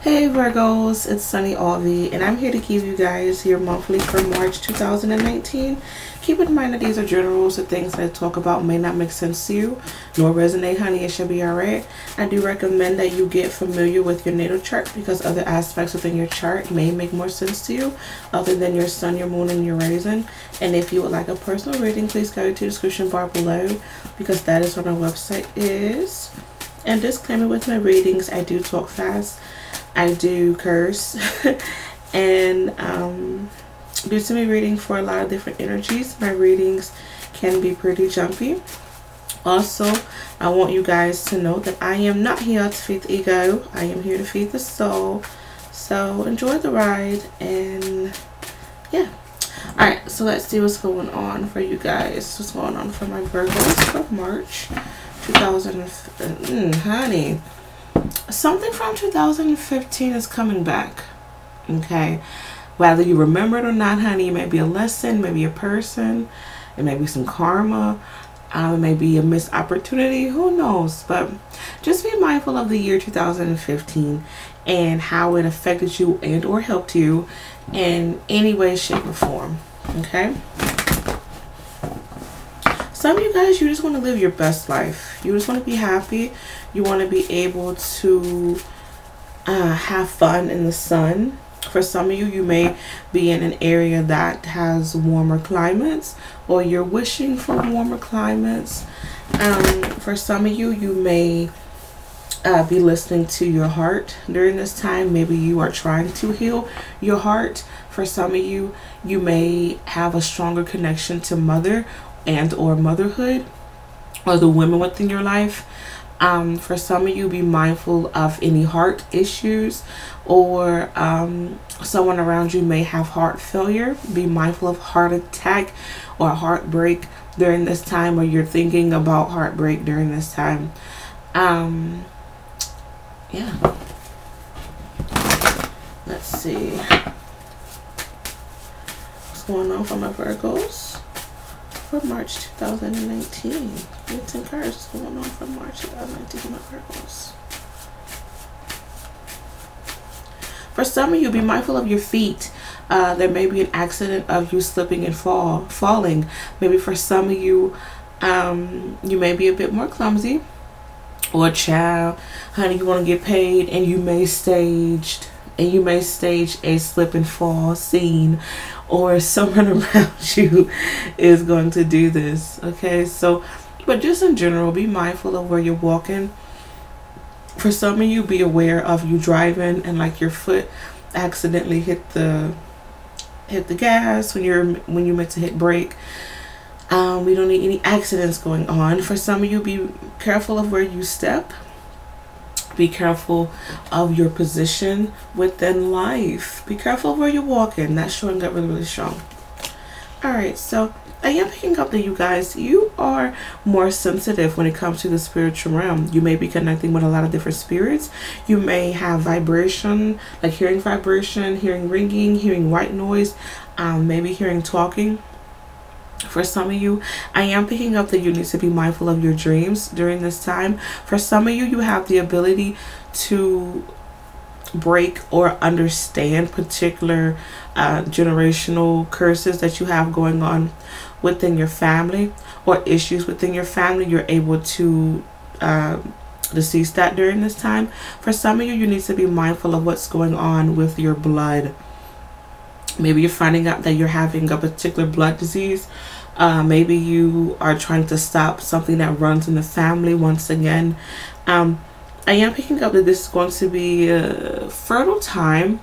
Hey Virgos, it's Sunny Alvi, and I'm here to give you guys your monthly for March 2019. Keep in mind that these are generals. The things that I talk about may not make sense to you, nor resonate, honey. It should be alright. I do recommend that you get familiar with your natal chart because other aspects within your chart may make more sense to you other than your sun, your moon, and your rising. And if you would like a personal reading, please go to the description bar below because that is what our website is. And disclaimer with my readings, I do talk fast. I do curse and due to me reading for a lot of different energies, my readings can be pretty jumpy. Also, I want you guys to know that I am not here to feed the ego. I am here to feed the soul. So enjoy the ride, and yeah. Alright, so let's see what's going on for you guys. What's going on for my Virgos for March 2015. Honey, something from 2015 is coming back. Okay, whether you remember it or not, honey, it may be a lesson, maybe a person, it may be some karma, it may be a missed opportunity, who knows. But just be mindful of the year 2015 and how it affected you and or helped you in any way, shape, or form. Okay, some of you guys, you just want to live your best life. You just want to be happy. You want to be able to have fun in the sun. For some of you, you may be in an area that has warmer climates, or you're wishing for warmer climates. For some of you, you may be listening to your heart during this time. Maybe you are trying to heal your heart. For some of you, you may have a stronger connection to mother and or motherhood, or the women within your life. For some of you, be mindful of any heart issues, or someone around you may have heart failure. Be mindful of heart attack or heartbreak during this time, or you're thinking about heartbreak during this time. Yeah, let's see what's going on for my Virgos for March 2019. Let's encourage what's going on for March 2019 for my Virgos. For some of you, be mindful of your feet. There may be an accident of you slipping and falling. Maybe for some of you, you may be a bit more clumsy. Or child, honey, you want to get paid, and you may stage a slip and fall scene, or someone around you is going to do this. Okay, so, but just in general, be mindful of where you're walking. For some of you, be aware of you driving and like your foot accidentally hit the gas when you're meant to hit brake. We don't need any accidents going on. For some of you, be careful of where you step. Be careful of your position within life. Be careful of where you're walking. That's showing up really, really strong. Alright, so I am picking up that you guys, you are more sensitive when it comes to the spiritual realm. You may be connecting with a lot of different spirits. You may have vibration, like hearing vibration, hearing ringing, hearing white noise, maybe hearing talking. For some of you, I am picking up that you need to be mindful of your dreams during this time. For some of you, you have the ability to break or understand particular generational curses that you have going on within your family, or issues within your family. You're able to decease that during this time. For some of you, you need to be mindful of what's going on with your blood. Maybe you're finding out that you're having a particular blood disease. Maybe you are trying to stop something that runs in the family once again. I am picking up that this is going to be a fertile time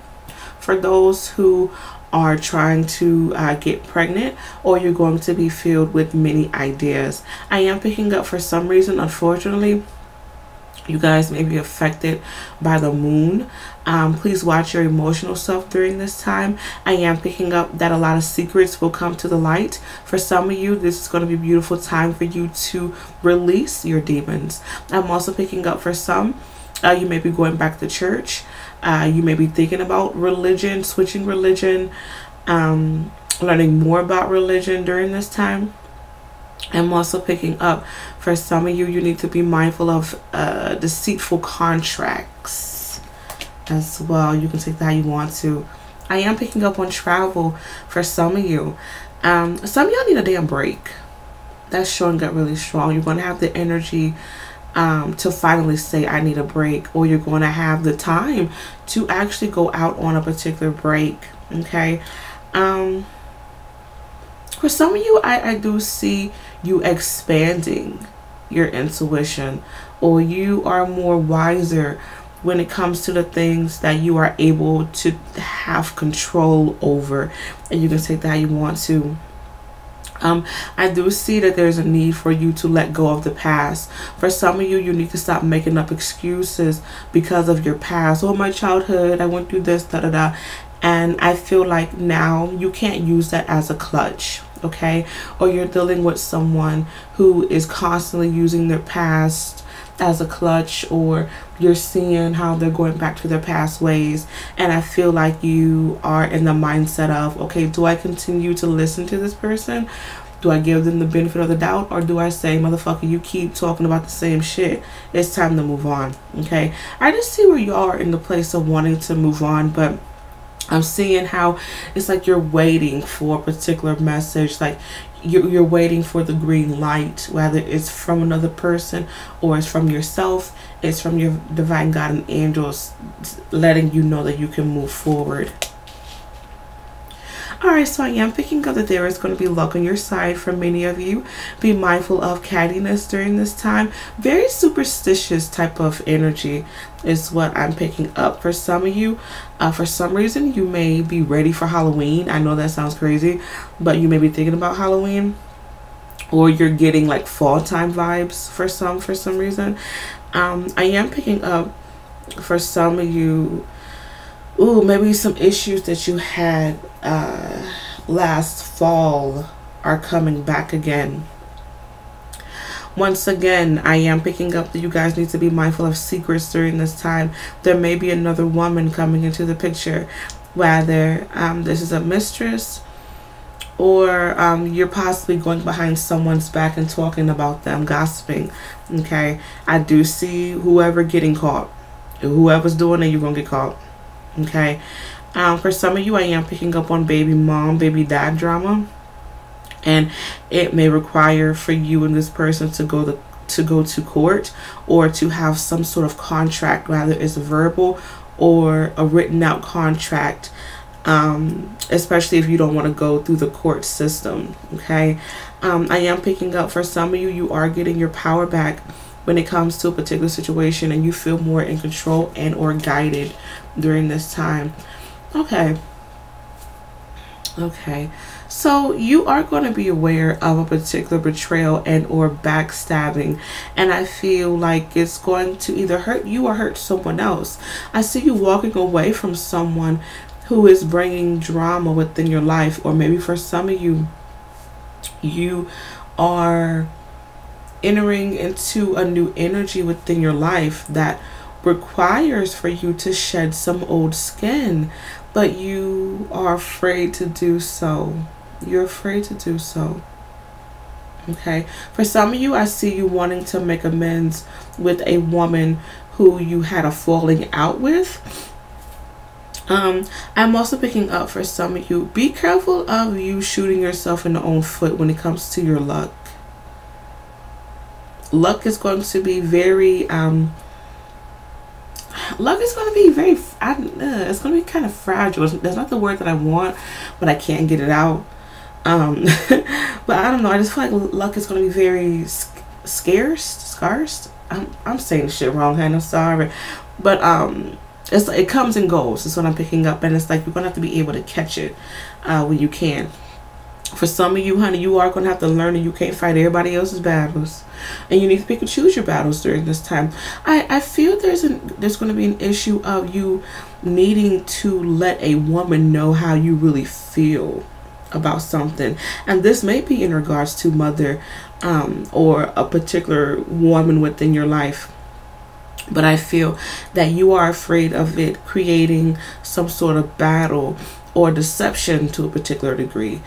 for those who are trying to get pregnant, or you're going to be filled with many ideas. I am picking up, for some reason, unfortunately, you guys may be affected by the moon. Please watch your emotional stuff during this time. I am picking up that a lot of secrets will come to the light. For some of you, this is going to be a beautiful time for you to release your demons. I'm also picking up for some, you may be going back to church. You may be thinking about religion, switching religion, learning more about religion during this time. I'm also picking up for some of you, you need to be mindful of deceitful contracts. as well. You can take that how you want to. I am picking up on travel for some of you. Some of y'all need a damn break. That's showing up really strong. You're going to have the energy to finally say, I need a break. Or you're going to have the time to actually go out on a particular break. Okay. For some of you, I do see you expanding your intuition, or you are more wiser when it comes to the things that you are able to have control over, and you can take that how you want to. I do see that there's a need for you to let go of the past. For some of you, you need to stop making up excuses because of your past. Oh, my childhood, I went through this, da da da. And I feel like now you can't use that as a clutch, okay? Or you're dealing with someone who is constantly using their past as a clutch, or you're seeing how they're going back to their past ways. And I feel like you are in the mindset of, okay, do I continue to listen to this person? Do I give them the benefit of the doubt? Or do I say, motherfucker, you keep talking about the same shit, it's time to move on, okay? I just see where you are in the place of wanting to move on, but I'm seeing how it's like you're waiting for a particular message, like you're waiting for the green light, whether it's from another person or it's from yourself, it's from your divine God and angels letting you know that you can move forward. Alright, so I am picking up that there is going to be luck on your side for many of you. Be mindful of cattiness during this time. Very superstitious type of energy is what I'm picking up for some of you. For some reason, you may be ready for Halloween. I know that sounds crazy, but you may be thinking about Halloween. Or you're getting like fall time vibes for some reason. I am picking up for some of you, ooh, maybe some issues that you had last fall are coming back again. Once again, I am picking up that you guys need to be mindful of secrets during this time. There may be another woman coming into the picture, whether this is a mistress, or you're possibly going behind someone's back and talking about them, gossiping. Okay, I do see whoever getting caught. Whoever's doing it, you're gonna get caught. Okay. For some of you, I am picking up on baby mom, baby dad drama, and it may require for you and this person to go to court, or to have some sort of contract, whether it's verbal or a written out contract, especially if you don't want to go through the court system. Okay. I am picking up for some of you, you are getting your power back when it comes to a particular situation, and you feel more in control and or guided during this time. Okay, so you are going to be aware of a particular betrayal and or backstabbing, and I feel like it's going to either hurt you or hurt someone else. I see you walking away from someone who is bringing drama within your life, or maybe for some of you, you are entering into a new energy within your life that requires for you to shed some old skin, but you are afraid to do so. You're afraid to do so. Okay. For some of you, I see you wanting to make amends with a woman who you had a falling out with. I'm also picking up for some of you, be careful of you shooting yourself in the own foot when it comes to your luck. Luck is going to be very it's going to be kind of fragile. That's not the word that I want, but I can't get it out. But I don't know, I just feel like luck is going to be very scarce. I'm saying the shit wrong, honey, I'm sorry, but it comes and goes. That's what I'm picking up, and it's like you're going to have to be able to catch it when you can. For some of you, honey, you are going to have to learn that you can't fight everybody else's battles, and you need to pick and choose your battles during this time. I feel there's going to be an issue of you needing to let a woman know how you really feel about something, and this may be in regards to mother or a particular woman within your life. But I feel that you are afraid of it creating some sort of battle or deception to a particular degree.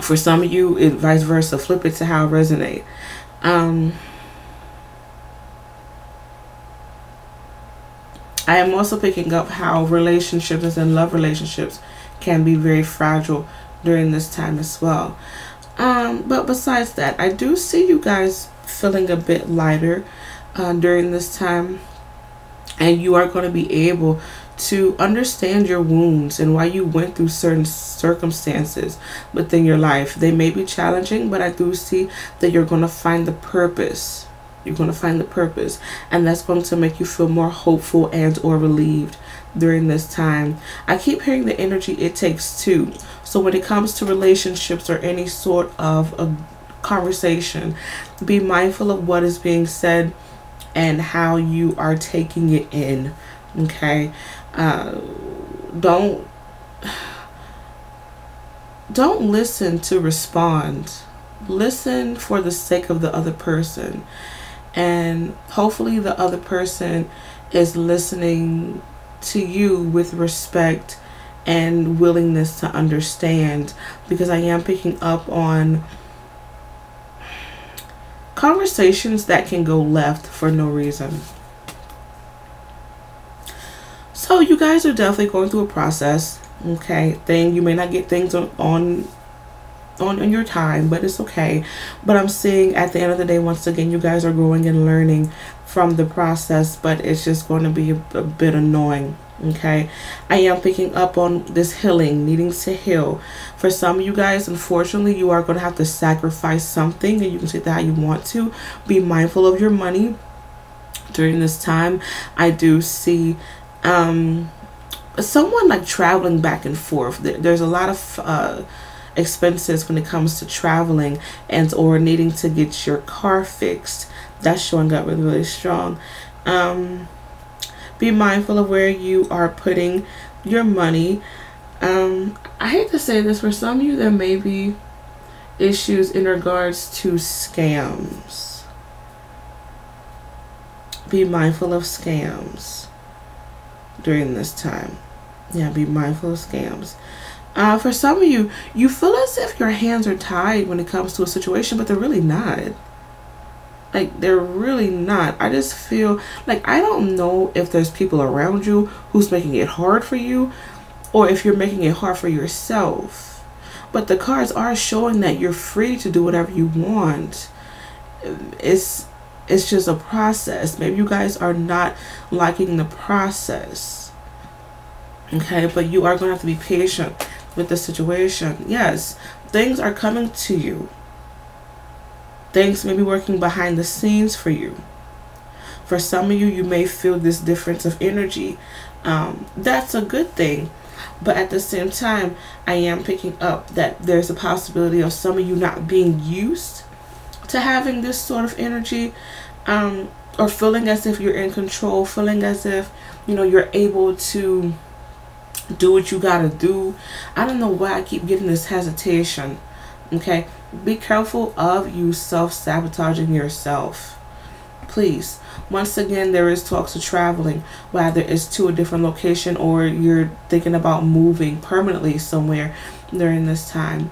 For some of you, it vice versa. Flip it to how it resonates. I am also picking up how relationships and love relationships can be very fragile during this time as well. But besides that, I do see you guys feeling a bit lighter during this time, and you are going to be able to understand your wounds and why you went through certain circumstances within your life. They may be challenging, but I do see that you're going to find the purpose. You're going to find the purpose, and that's going to make you feel more hopeful and or relieved during this time. I keep hearing the energy it takes two. So when it comes to relationships or any sort of a conversation, be mindful of what is being said and how you are taking it in. Okay, don't listen to respond. Listen for the sake of the other person, and hopefully the other person is listening to you with respect and willingness to understand, because I am picking up on conversations that can go left for no reason. So you guys are definitely going through a process. Okay, you may not get things on your time, but it's okay. But I'm seeing at the end of the day, once again, you guys are growing and learning from the process, but it's just going to be a bit annoying. Okay, I am picking up on this healing, needing to heal. For some of you guys, unfortunately, you are going to have to sacrifice something, and you can say that how you want to. Be mindful of your money during this time. I do see someone like traveling back and forth. There's a lot of expenses when it comes to traveling and or needing to get your car fixed. That's showing up really, really strong. Be mindful of where you are putting your money. I hate to say this, for some of you there may be issues in regards to scams. Be mindful of scams during this time. Yeah, be mindful of scams. For some of you, you feel as if your hands are tied when it comes to a situation, but they're really not. Like, they're really not. I just feel like, I don't know if there's people around you who's making it hard for you, or if you're making it hard for yourself. But the cards are showing that you're free to do whatever you want. It's just a process. Maybe you guys are not liking the process. Okay, but you are going to have to be patient with the situation. Yes, things are coming to you. Things may be working behind the scenes for you. For some of you, you may feel this difference of energy. That's a good thing. But at the same time, I am picking up that there's a possibility of some of you not being used to having this sort of energy, or feeling as if you're in control, feeling as if, you know, you're able to do what you gotta do. I don't know why I keep getting this hesitation. Okay, be careful of you self-sabotaging yourself, please. Once again, there is talks of traveling, whether it's to a different location or you're thinking about moving permanently somewhere during this time.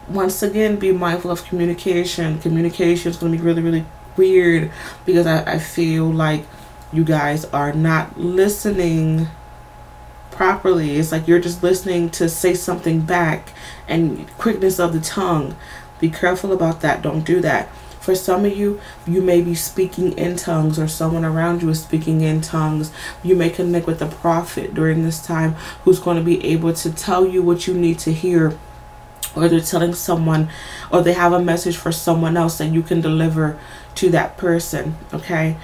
Once again, be mindful of communication. Communication is going to be really, really weird, because I feel like you guys are not listening properly. It's like you're just listening to say something back, and quickness of the tongue. Be careful about that. Don't do that. For some of you, you may be speaking in tongues, or someone around you is speaking in tongues. You may connect with a prophet during this time who's going to be able to tell you what you need to hear, or they're telling someone, or they have a message for someone else that you can deliver to that person. Okay.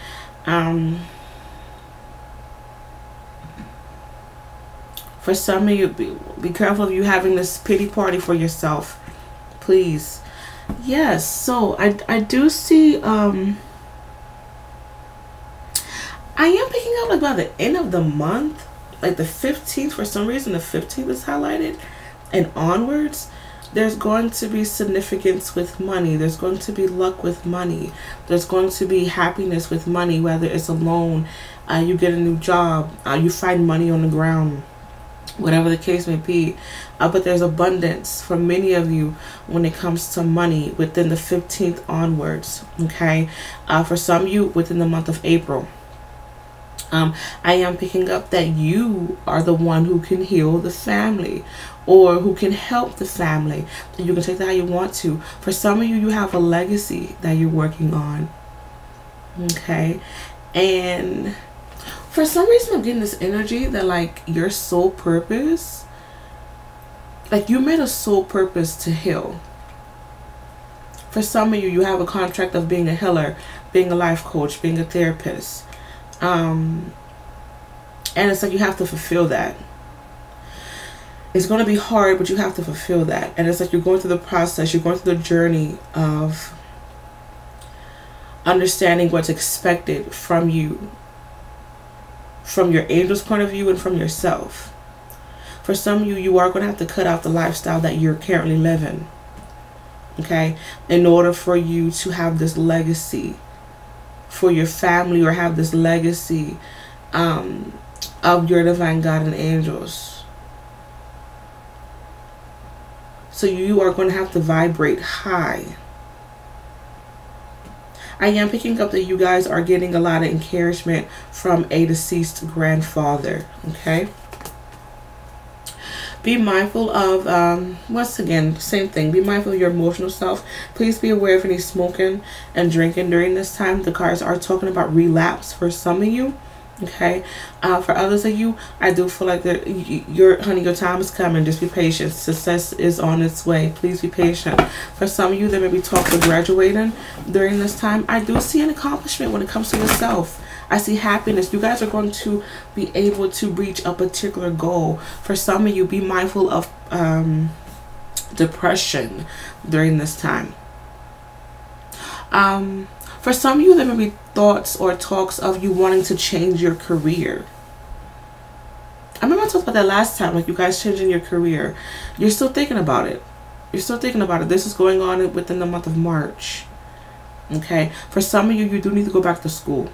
For some of you, be careful of you having this pity party for yourself, please. Yes, so I do see, I am picking up like by the end of the month, like the 15th, for some reason the 15th is highlighted, and onwards, there's going to be significance with money. There's going to be luck with money. There's going to be happiness with money, whether it's a loan, you get a new job, you find money on the ground, whatever the case may be. But there's abundance for many of you when it comes to money within the 15th onwards. Okay, for some of you within the month of April. I am picking up that you are the one who can heal the family, or who can help the family. You can take that how you want to. For some of you, you have a legacy that you're working on. Okay. And for some reason, I'm getting this energy that like your sole purpose, like you made a sole purpose to heal. For some of you, you have a contract of being a healer, being a life coach, being a therapist. And it's like you have to fulfill that. It's going to be hard, but you have to fulfill that. And it's like you're going through the process, you're going through the journey of understanding what's expected from you, from your angel's point of view and from yourself. For some of you, you are going to have to cut out the lifestyle that you're currently living, okay, in order for you to have this legacy for your family, or have this legacy of your divine God and angels. So you are going to have to vibrate high. I am picking up that you guys are getting a lot of encouragement from a deceased grandfather, okay? Be mindful of, once again, same thing. Be mindful of your emotional self. Please be aware of any smoking and drinking during this time. The cards are talking about relapse for some of you. Okay. For others of you, I do feel like that your time is coming. Just be patient. Success is on its way. Please be patient. For some of you, there may be talk of graduating during this time. I do see an accomplishment when it comes to yourself. I see happiness. You guys are going to be able to reach a particular goal. For some of you, be mindful of depression during this time. For some of you, there may be thoughts or talks of you wanting to change your career. I remember I talked about that last time, like you guys changing your career. You're still thinking about it. You're still thinking about it. This is going on within the month of March. Okay. For some of you, you do need to go back to school.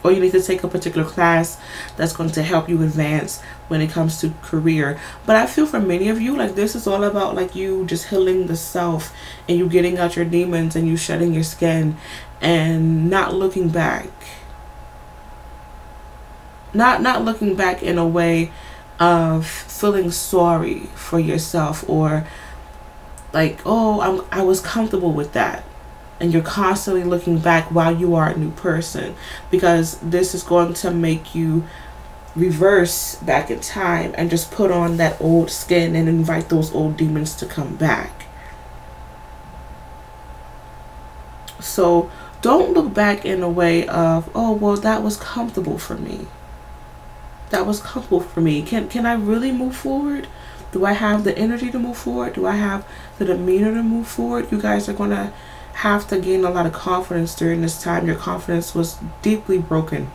Or you need to take a particular class that's going to help you advance when it comes to career. But I feel for many of you, like this is all about like you just healing the self, and you getting out your demons, and you shedding your skin and not looking back. Not looking back in a way of feeling sorry for yourself, or like, oh, I was comfortable with that. And you're constantly looking back while you are a new person, because this is going to make you reverse back in time and just put on that old skin and invite those old demons to come back. So don't look back in a way of, oh, well, that was comfortable for me. That was comfortable for me. Can I really move forward? Do I have the energy to move forward? Do I have the demeanor to move forward? You guys are going to have to gain a lot of confidence during this time. Your confidence was deeply broken.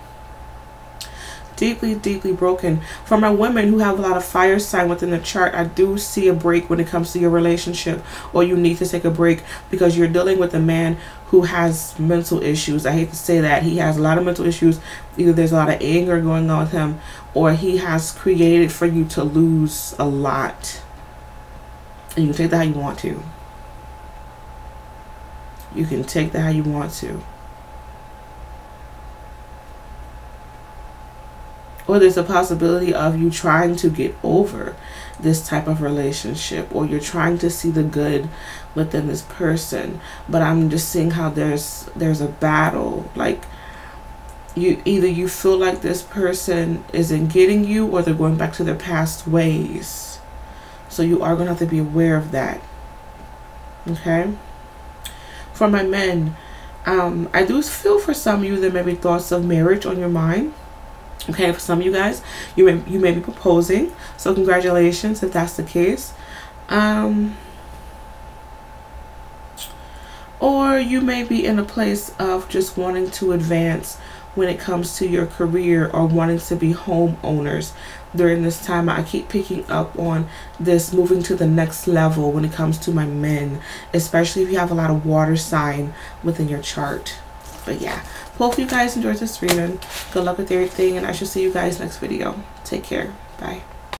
Deeply broken. For my women who have a lot of fire sign within the chart, I do see a break when it comes to your relationship, or you need to take a break because you're dealing with a man who has mental issues. I hate to say that. He has a lot of mental issues. Either there's a lot of anger going on with him, or he has created for you to lose a lot. And you can take that how you want to. You can take that how you want to. Or there's a possibility of you trying to get over this type of relationship, or you're trying to see the good within this person. But I'm just seeing how there's a battle. Like you feel like this person isn't getting you, or they're going back to their past ways. So you are going to have to be aware of that. Okay? For my men, I do feel for some of you there may be thoughts of marriage on your mind. Okay, for some of you guys, you may be proposing. So congratulations if that's the case. Or you may be in a place of just wanting to advance when it comes to your career, or wanting to be homeowners during this time. I keep picking up on this moving to the next level when it comes to my men, especially if you have a lot of water sign within your chart. But yeah, hopefully you guys enjoyed this reading. Good luck with everything, and I shall see you guys next video. Take care. Bye.